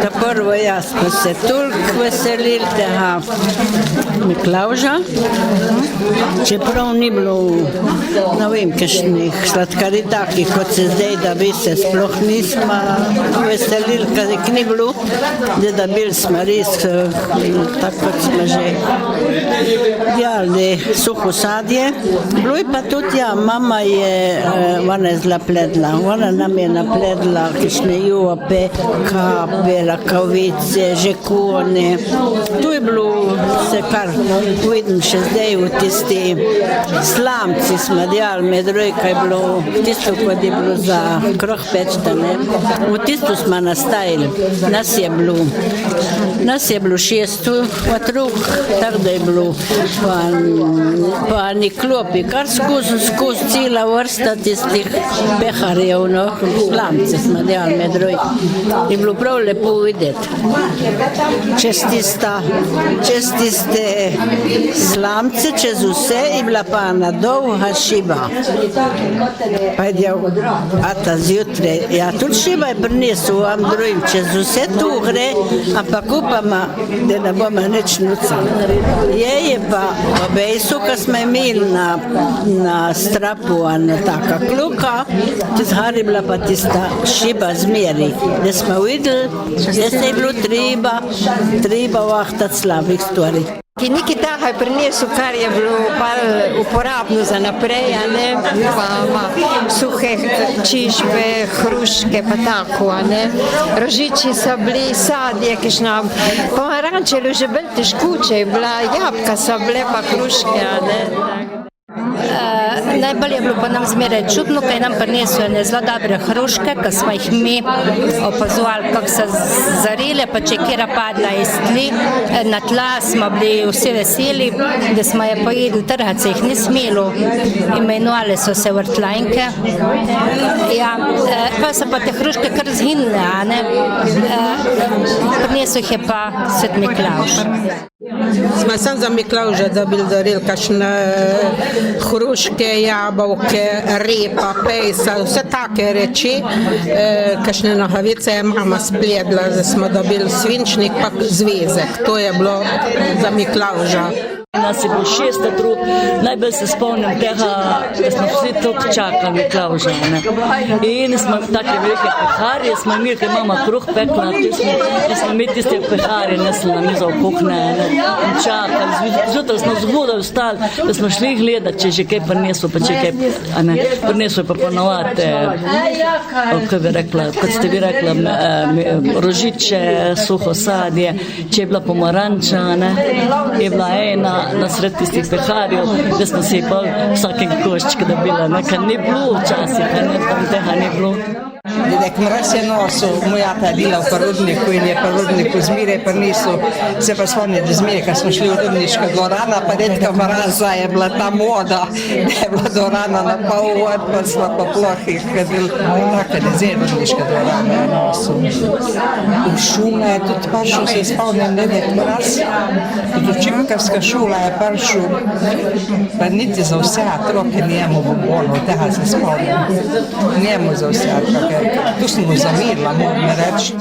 Та prvo ja smo se toliko veselili tega Miklavža, čeprav ni bilo, ne vem, kakšnih sladkarij takih, kot se zdaj, da bi se sploh nismo veselili, ker ni bilo, da bili smo res, tako kot smo že delali suho sadje. Bilo je pa tudi, ja, mama je, ona je zelo pledla, ona nam je napledla kakšne jope, kape, rakavice, žekone. Tu je bilo se kar, vidim še zdaj v tisti slamci smo delali, med rojka je bilo, tisto, kot je bilo za kruh pečta, ne. V tisto smo nastajali, nas je bilo 6 otrok, tako da je bilo pa ni klopi, kar skozi cela vrsta tistih peharjev, no, slamce smo delali med rojka. Je bilo prav lepo videti. Čez tiste slamce, čez vse je bila pa ena dolga šiba. Pa je del, ata zjutraj, ja, tudi šiba je prinesel vam drugim, čez vse tu gre, ampak upama, da ne bomo nič nucali. Je pa obejsu, ko smo imeli na strapu, ena taka kluka, zgor je bila pa tista šiba zmeri, da smo videli, da se je bilo treba vahtati slabih stvari. Ki nekaj takaj prinesel, kar je bilo uporabno za naprej, a ne, pa suhe čišbe, hruške, pa tako, a ne. Rožiči so bili, sadje, kišna, pomaranče je že bolj težkuče, bila jabka so bile, pa hruške, a ne. Najbolj je bilo pa nam zmeraj čudno, kaj nam prinesel ene zelo dobre hruške, ko smo jih mi opazovali, kako so zarele, pa če je kjera padla iz tli, na tla smo bili vsi veseli, da smo je pojedli, trgati se jih ni smelo, imenovali so se vrtlajnke. Ja, pa so pa te hruške kar zginile, a ne, prinesel jih je pa Svet Miklavž. Smo sam za Miklavža dobili daril, kakšne hruške, jabolke, repa, pejsa, vse take reči. Kakšne nogavice je mama spledla, da smo dobili svinčnik, pa zvezek. To je bilo za Miklavža. Nas je bilo 6 otrok, najbolj se spomnim tega, da smo vsi toliko čakali Miklavža. In smo take velike peharje, smo imeli, ker mama kruh pekla, smo imeli tiste peharje, nesli na mizo v kuhne in čakali. Zjutraj smo zgodaj vstali, da smo šli gledati, če že kaj prinesel, pa če kaj, prinesel pa ponovati, kot ste vi rekla, rožiče, suho sadje, če je bila pomaranča, je bila ena, na sred tistih peharjev, da smo si pa vsakega koščka dobila, kar ni bilo včasih, tega ni bilo. Dedek Mraz je nosil, moja ta bila v Rudniku in je pa v Rudniku zmeraj prinesel, se pa spomnim, da zmeraj, ko smo šli v Rudniška dvorana, pa dedka Mraza je bila ta moda, da je bila dvorana na pol vod, pa smo pa plohih hodili, tako da zdaj Rudniška dvorana je nosil. V šole je tudi prišel, se spomnim, dedek Mraz, tudi učiteljska šola je prišel, pa niti za vse otroke njemu v bonu, tega se spomnim, njemu za vse otroke. Tu sem mu zamirila, moram reči.